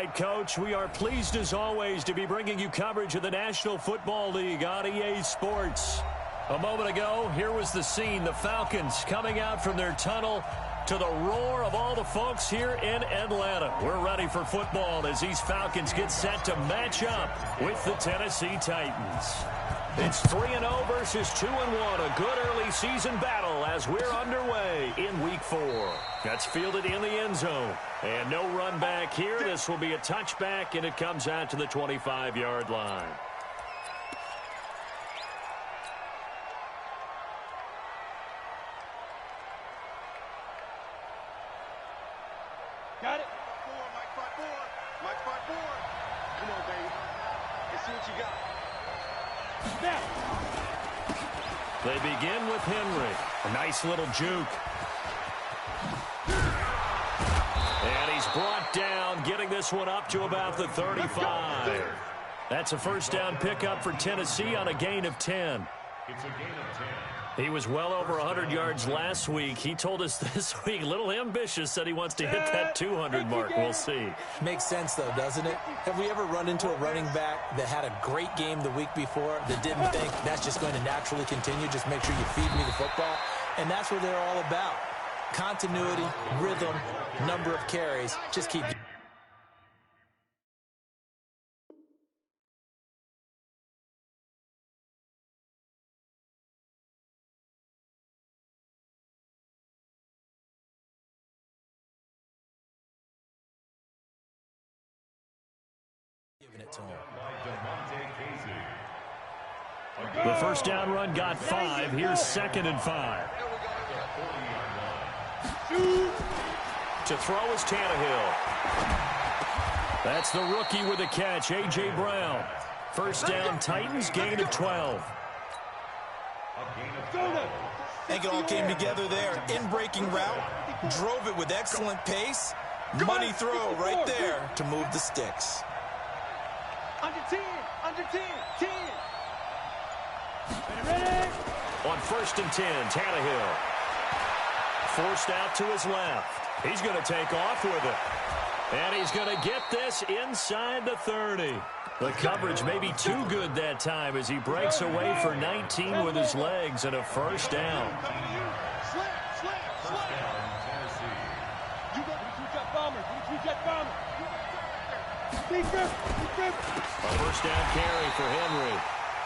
right, Coach. We are pleased, as always, to be bringing you coverage of the National Football League on EA Sports. A moment ago, here was the scene. The Falcons coming out from their tunnel to the roar of all the folks here in Atlanta. We're ready for football as these Falcons get set to match up with the Tennessee Titans. It's 3-0 versus 2-1. A good early season battle as we're underway in Week 4. That's fielded in the end zone. And no run back here. This will be a touchback, and it comes out to the 25-yard line. Got it. Mike 4. Come on, baby. Let's see what you got. Snap. They begin with Henry. A nice little juke. And he's brought down, getting this one up to about the 35. That's a first down pickup for Tennessee on a gain of 10. It's a gain of 10. He was well over 100 yards last week. He told us this week, a little ambitious, said he wants to hit that 200 mark. We'll see. Makes sense, though, doesn't it? Have we ever run into a running back that had a great game the week before that didn't think that's just going to naturally continue? Just make sure you feed me the football. And that's what they're all about. Continuity, rhythm, number of carries. Just keep giving it to him. The first down run got 5. Here's 2nd and 5. To throw is Tannehill. That's the rookie with a catch, A.J. Brown. First down, Titans, gain of 12. I think it all came together there. In-breaking route, drove it with excellent pace. Money throw right there to move the sticks. Under 10. 10. Ready. On 1st and 10, Tannehill. Forced out to his left. He's going to take off with it. And he's going to get this inside the 30. The coverage may be too good that time as he breaks away for 19 with his legs and a first down. Slam. You got the two-jet bomber. A first down carry for Henry.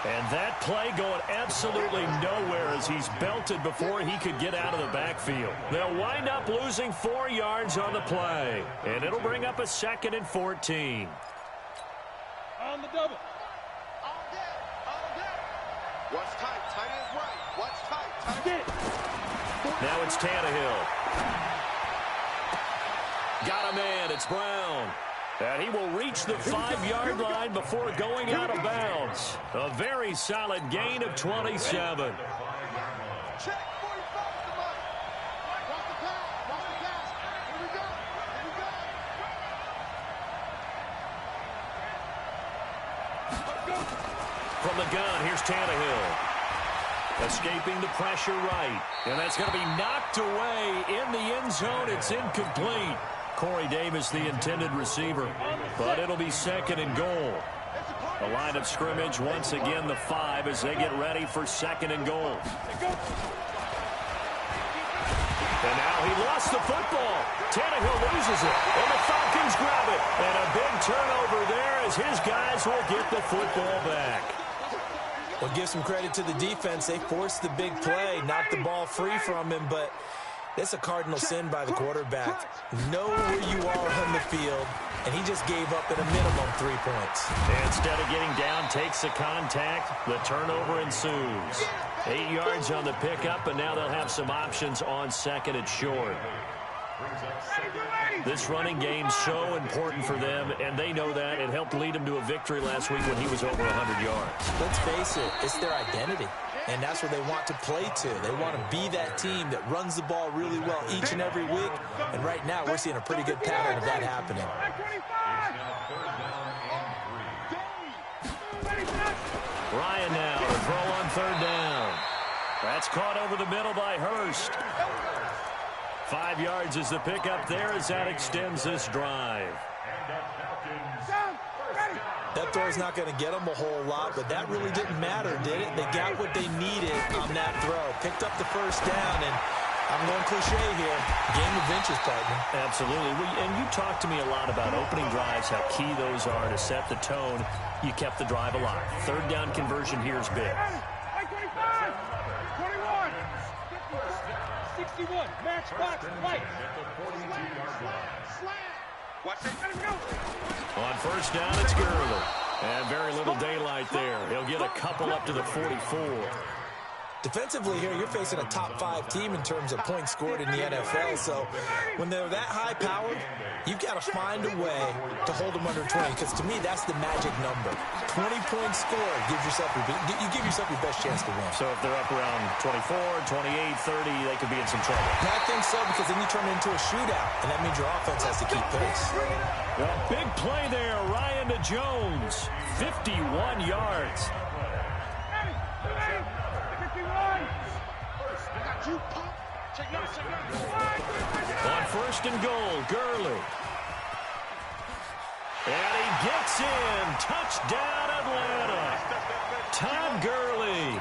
And that play going absolutely nowhere as he's belted before he could get out of the backfield. They'll wind up losing 4 yards on the play. And it'll bring up a 2nd and 14. On the double. All day. Watch tight. Tight is right. Watch tight. Get it. Now it's Tannehill. Got a man. It's Brown. And he will reach the 5-yard line before going out of bounds. A very solid gain of 27. Check 45 to Mike. Watch the pass. Here we go. From the gun, here's Tannehill. Escaping the pressure right. And that's going to be knocked away in the end zone. It's incomplete. Corey Davis, the intended receiver. But it'll be 2nd and goal. The line of scrimmage, once again, the 5 as they get ready for 2nd and goal. And now he lost the football. Tannehill loses it. And the Falcons grab it. And a big turnover there as his guys will get the football back. Well, give some credit to the defense. They forced the big play, knocked the ball free from him, but it's a cardinal sin by the quarterback. Know where you are on the field, and he just gave up at a minimum 3 points. And instead of getting down, takes the contact. The turnover ensues. 8 yards on the pickup, and now they'll have some options on 2nd and short. This running game's so important for them, and they know that. It helped lead them to a victory last week when he was over 100 yards. Let's face it, it's their identity. And that's where they want to play to. They want to be that team that runs the ball really well each and every week. And right now, we're seeing a pretty good pattern of that happening. Ryan now to throw on 3rd down. That's caught over the middle by Hurst. 5 yards is the pickup there as that extends this drive. That throw's not going to get them a whole lot, but that really didn't matter, did it? They got what they needed on that throw. Picked up the first down, and I'm going cliche here. Game of inches, partner. Absolutely. And you talked to me a lot about opening drives, how key those are to set the tone. You kept the drive alive. Third down conversion here is big. 25, 21, 61, match box, right. Watch it. On first down, it's Gurley. And very little daylight there. He'll get a couple up to the 44. Defensively here, you're facing a top-5 team in terms of points scored in the NFL. So when they're that high-powered, you've got to find a way to hold them under 20. Because to me, that's the magic number. 20 points scored gives yourself you give yourself your best chance to win. So if they're up around 24, 28, 30, they could be in some trouble. And I think so, because then you turn it into a shootout, and that means your offense has to keep pace. A big play there, Ryan to Jones. 51 yards. On first and goal, Gurley. And he gets in. Touchdown, Atlanta. Todd Gurley,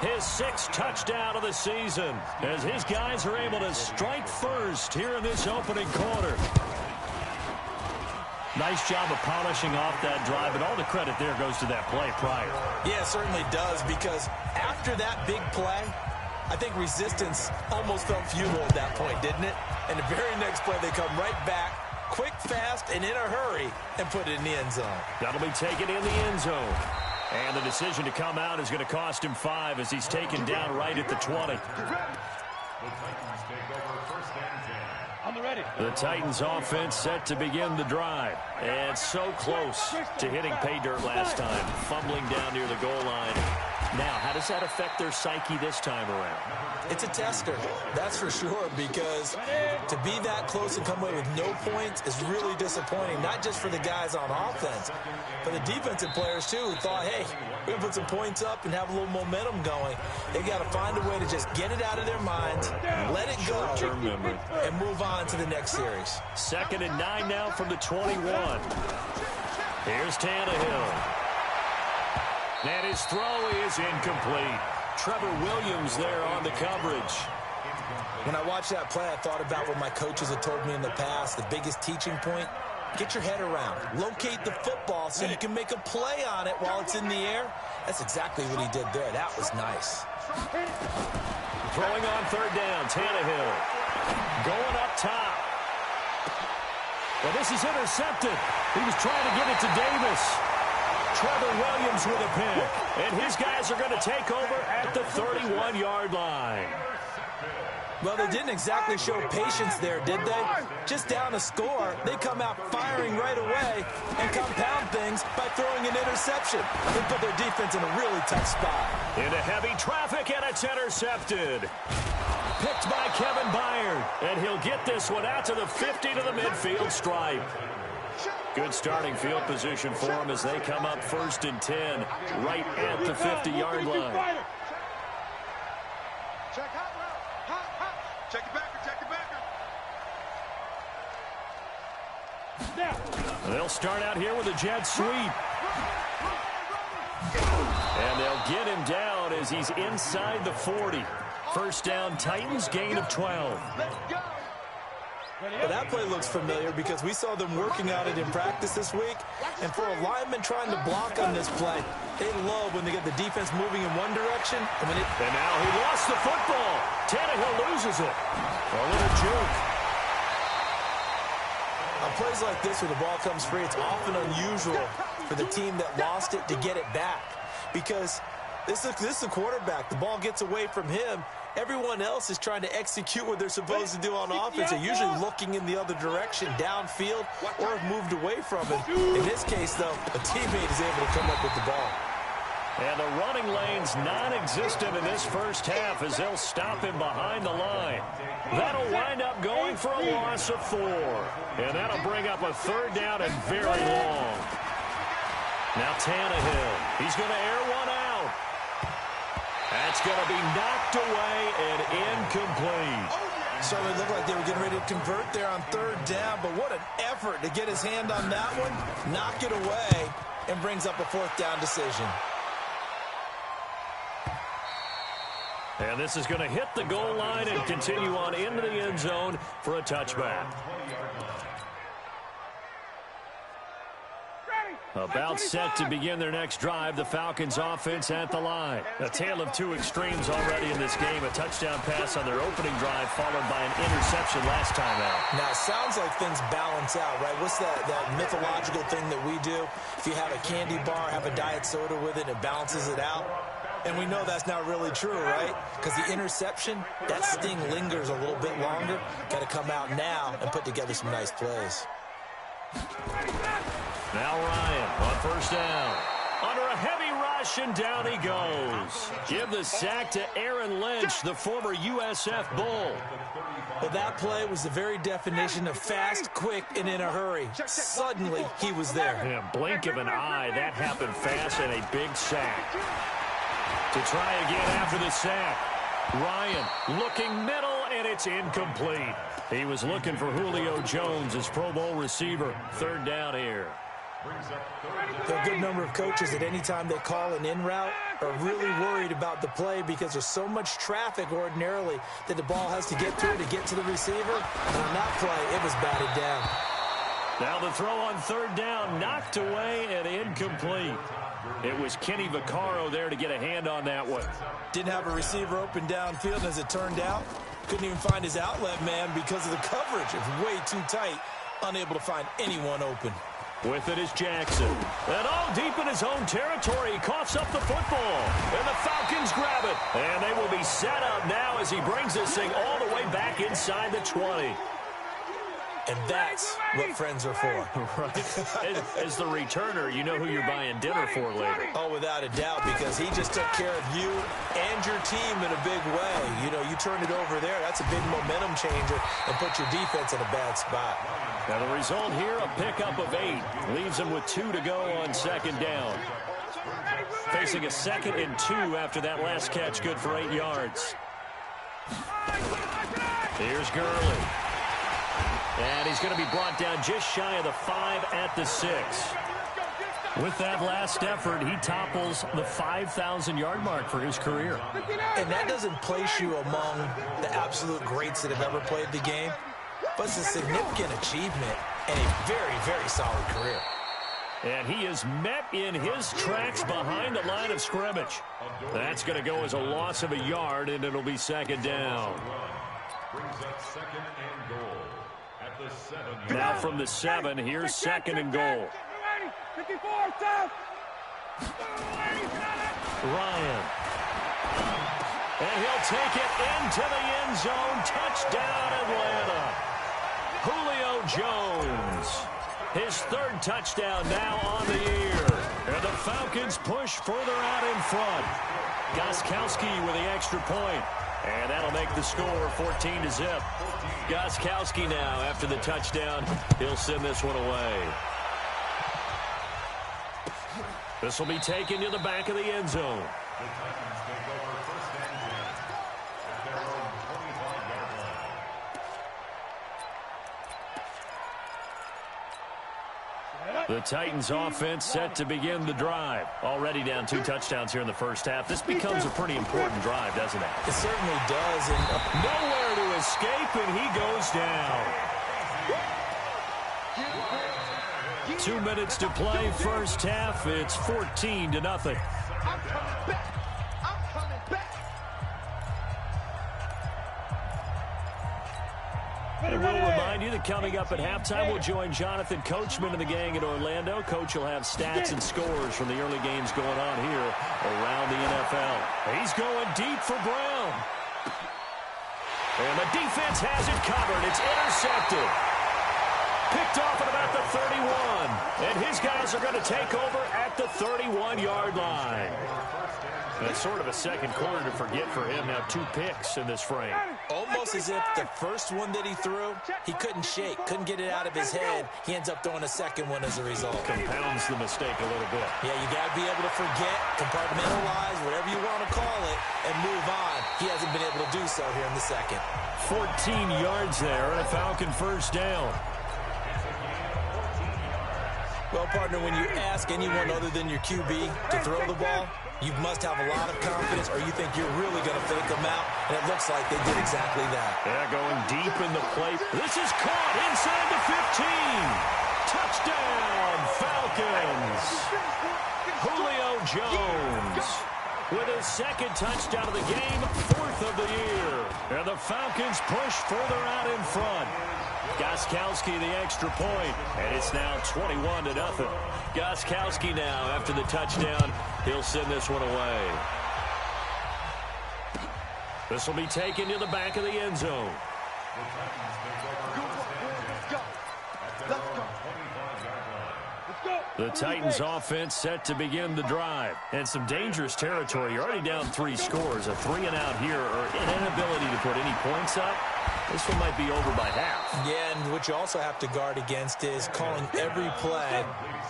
his 6th touchdown of the season, as his guys are able to strike first here in this opening quarter. Nice job of polishing off that drive, and all the credit there goes to that play prior. Yeah, it certainly does, because after that big play, I think resistance almost felt futile at that point, didn't it? And the very next play, they come right back, quick, fast, and in a hurry, and put it in the end zone. That'll be taken in the end zone. And the decision to come out is going to cost him 5 as he's taken down right at the 20. The Titans offense set to begin the drive. And so close to hitting pay dirt last time, fumbling down near the goal line. Now, how does that affect their psyche this time around? It's a tester, that's for sure, because to be that close and come away with no points is really disappointing, not just for the guys on offense, but the defensive players, too, who thought, hey, we're going to put some points up and have a little momentum going. They got to find a way to just get it out of their minds, let it go, and move on to the next series. 2nd and 9 now from the 21. Here's Tannehill. And his throw is incomplete. Trevor Williams there on the coverage. When I watched that play, I thought about what my coaches had told me in the past. The biggest teaching point, get your head around. Locate the football so you can make a play on it while it's in the air. That's exactly what he did there. That was nice. Throwing on 3rd down, Tannehill. Going up top. Well, this is intercepted. He was trying to get it to Davis. Trevor Williams with a pick. And his guys are going to take over at the 31-yard line. Well, they didn't exactly show patience there, did they? Just down a score, they come out firing right away and compound things by throwing an interception. They put their defense in a really tough spot. Into heavy traffic, and it's intercepted. Picked by Kevin Byard. And he'll get this one out to the 50 to the midfield stripe. Good starting field position for them as they come up 1st and 10 right at the 50-yard line. Check it back, check it back. They'll start out here with a jet sweep. And they'll get him down as he's inside the 40. First down, Titans, gain of 12. Well, that play looks familiar because we saw them working on it in practice this week. And for a lineman trying to block on this play, they love when they get the defense moving in one direction. And now he lost the football. Tannehill loses it. A little juke. On plays like this where the ball comes free, it's often unusual for the team that lost it to get it back. Because this is the quarterback. The ball gets away from him. Everyone else is trying to execute what they're supposed to do on offense. They're usually looking in the other direction, downfield, or have moved away from it. In this case, though, a teammate is able to come up with the ball. And the running lane's non-existent in this first half as they'll stop him behind the line. That'll wind up going for a loss of 4. And that'll bring up a 3rd down and very long. Now Tannehill, he's going to air one out. That's going to be knocked away and incomplete. Certainly looked like they were getting ready to convert there on 3rd down, but what an effort to get his hand on that one, knock it away, and brings up a 4th down decision. And this is going to hit the goal line and continue on into the end zone for a touchback. About set to begin their next drive, the Falcons offense at the line. A tale of two extremes already in this game. A touchdown pass on their opening drive followed by an interception last time out. Now, it sounds like things balance out, right? What's that mythological thing that we do? If you have a candy bar, have a diet soda with it, it balances it out. And we know that's not really true, right? Because the interception, that sting lingers a little bit longer. Got to come out now and put together some nice plays. Now Ryan on first down. Under a heavy rush, and down he goes. Give the sack to Aaron Lynch, the former USF Bull. Well, that play was the very definition of fast, quick, and in a hurry. Suddenly, he was there. Yeah, blink of an eye, that happened fast, and a big sack. To try again after the sack. Ryan looking middle, and it's incomplete. He was looking for Julio Jones, his Pro Bowl receiver. 3rd down here. There are a good number of coaches that any time they call an in route are really worried about the play because there's so much traffic ordinarily that the ball has to get through to get to the receiver. And on that play, it was batted down. Now the throw on 3rd down, knocked away and incomplete. It was Kenny Vaccaro there to get a hand on that one. Didn't have a receiver open downfield, and as it turned out, couldn't even find his outlet man because of the coverage. It was way too tight, unable to find anyone open. With it is Jackson. And all deep in his own territory, he coughs up the football. And the Falcons grab it. And they will be set up now as he brings this thing all the way back inside the 20. And that's what friends are for. Right. As the returner, you know who you're buying dinner for later. Oh, without a doubt, because he just took care of you and your team in a big way. You know, you turn it over there, that's a big momentum changer and put your defense in a bad spot. Now the result here, a pickup of 8. Leaves them with 2 to go on 2nd down. Facing a 2nd and 2 after that last catch, good for 8 yards. Here's Gurley. And he's going to be brought down just shy of the 5 at the 6. With that last effort, he topples the 5,000-yard mark for his career. And that doesn't place you among the absolute greats that have ever played the game, but it's a significant achievement and a very, very solid career. And he is met in his tracks behind the line of scrimmage. That's going to go as a loss of a yard, and it'll be 2nd down. Now from the 7, here's 2nd and goal. Ryan. And he'll take it into the end zone. Touchdown, Atlanta. Julio Jones. His 3rd touchdown now on the year. And the Falcons push further out in front. Gostkowski with the extra point. And that'll make the score 14-0. Gostkowski now, after the touchdown, he'll send this one away. This will be taken to the back of the end zone. The Titans offense set to begin the drive. Already down 2 touchdowns here in the first half. This becomes a pretty important drive, doesn't it? It certainly does. And nowhere to escape, and he goes down. 2 minutes to play, first half. It's 14-0. I'm coming back. And we'll remind you that coming up at halftime, we'll join Jonathan Coachman and the gang in Orlando. Coach will have stats and scores from the early games going on here around the NFL. He's going deep for Brown. And the defense has it covered. It's intercepted. Picked off at about the 31. And his guys are going to take over at the 31-yard line. That's sort of a second quarter to forget for him. Now 2 picks in this frame. Almost as if the first one that he threw, he couldn't shake, couldn't get it out of his head. He ends up throwing a second one as a result. Compounds the mistake a little bit. Yeah, you got to be able to forget, compartmentalize, whatever you want to call it, and move on. He hasn't been able to do so here in the second. 14 yards there, and a Falcon first down. Well, partner, when you ask anyone other than your QB to throw the ball, you must have a lot of confidence or you think you're really going to fake them out, and it looks like they did exactly that. Yeah, going deep in the play. This is caught inside the 15. Touchdown, Falcons. Julio Jones with his second touchdown of the game, 4th of the year. And the Falcons push further out in front. Gostkowski the extra point, and it's now 21-0. Gostkowski now, after the touchdown, he'll send this one away. This will be taken to the back of the end zone. The Titans offense set to begin the drive. And some dangerous territory. You're already down 3 scores. A 3-and-out here, or an inability to put any points up. This one might be over by half. Yeah, and what you also have to guard against is calling every play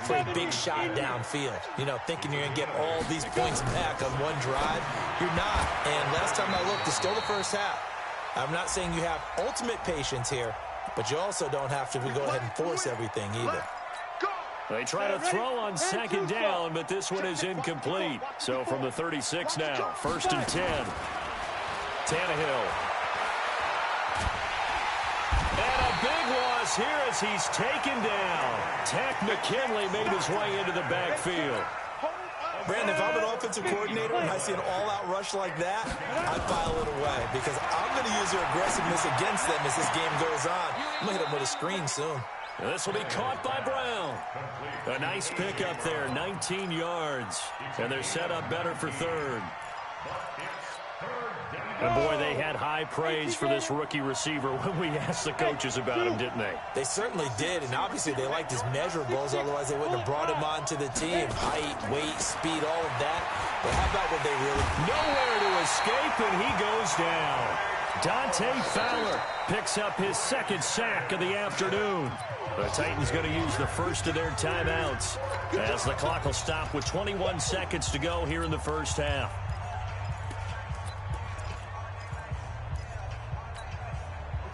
for a big shot downfield. You know, thinking you're going to get all these points back on one drive. You're not. And last time I looked, it's still the first half. I'm not saying you have ultimate patience here, but you also don't have to go ahead and force everything either. They try to throw on second down, but this one is incomplete. So from the 36 now, 1st and 10. Tannehill. And a big loss here as he's taken down. Tech McKinley made his way into the backfield. Brandon, if I'm an offensive coordinator and I see an all-out rush like that, I'd file it away because I'm going to use their aggressiveness against them as this game goes on. I'm going to hit them with a screen soon. This will be caught by Brown. A nice pick up there, 19 yards. And they're set up better for 3rd. And boy, they had high praise for this rookie receiver when we asked the coaches about him, didn't they? They certainly did, and obviously they liked his measurables, otherwise they wouldn't have brought him onto the team. Height, weight, speed, all of that. But how about what they really... Nowhere to escape, and he goes down. Dante Fowler picks up his 2nd sack of the afternoon. The Titans going to use the first of their timeouts as the clock will stop with 21 seconds to go here in the first half.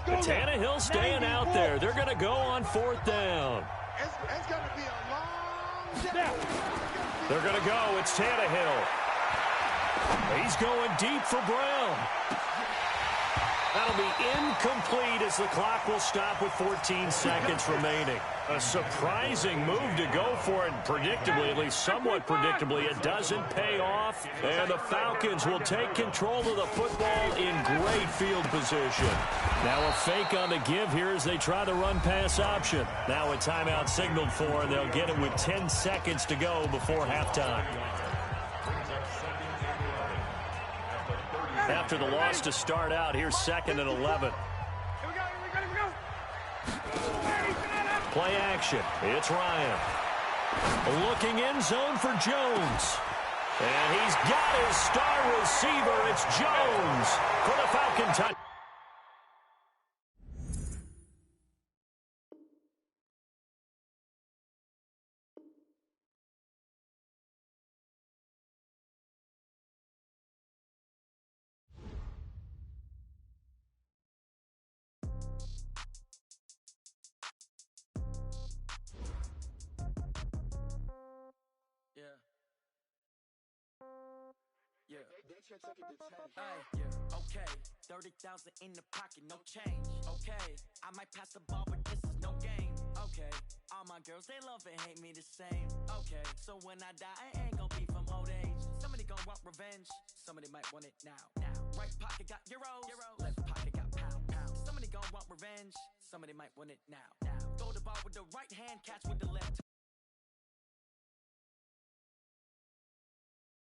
Tannehill staying out there. They're going to go on 4th down. It's going to be a long snap. They're going to go. It's Tannehill. He's going deep for Brown. That'll be incomplete as the clock will stop with 14 seconds remaining. A surprising move to go for it. Predictably, at least somewhat predictably, it doesn't pay off. And the Falcons will take control of the football in great field position. Now a fake on the give here as they try the run-pass option. Now a timeout signaled for, and they'll get it with 10 seconds to go before halftime. After the loss to start out, here's 2nd and 11. Play action. It's Ryan. Looking end zone for Jones. And he's got his star receiver. It's Jones for the Falcon touchdown. Okay, 30,000 in the pocket, no change. Okay, I might pass the ball, but this is no game. Okay, all my girls, they love and hate me the same. Okay, so when I die, I ain't gonna be from old age. Somebody gonna want revenge, somebody might want it now. Right pocket got euros, left pocket got pound. Somebody gonna want revenge, somebody might want it now. Throw the ball with the right hand, catch with the left.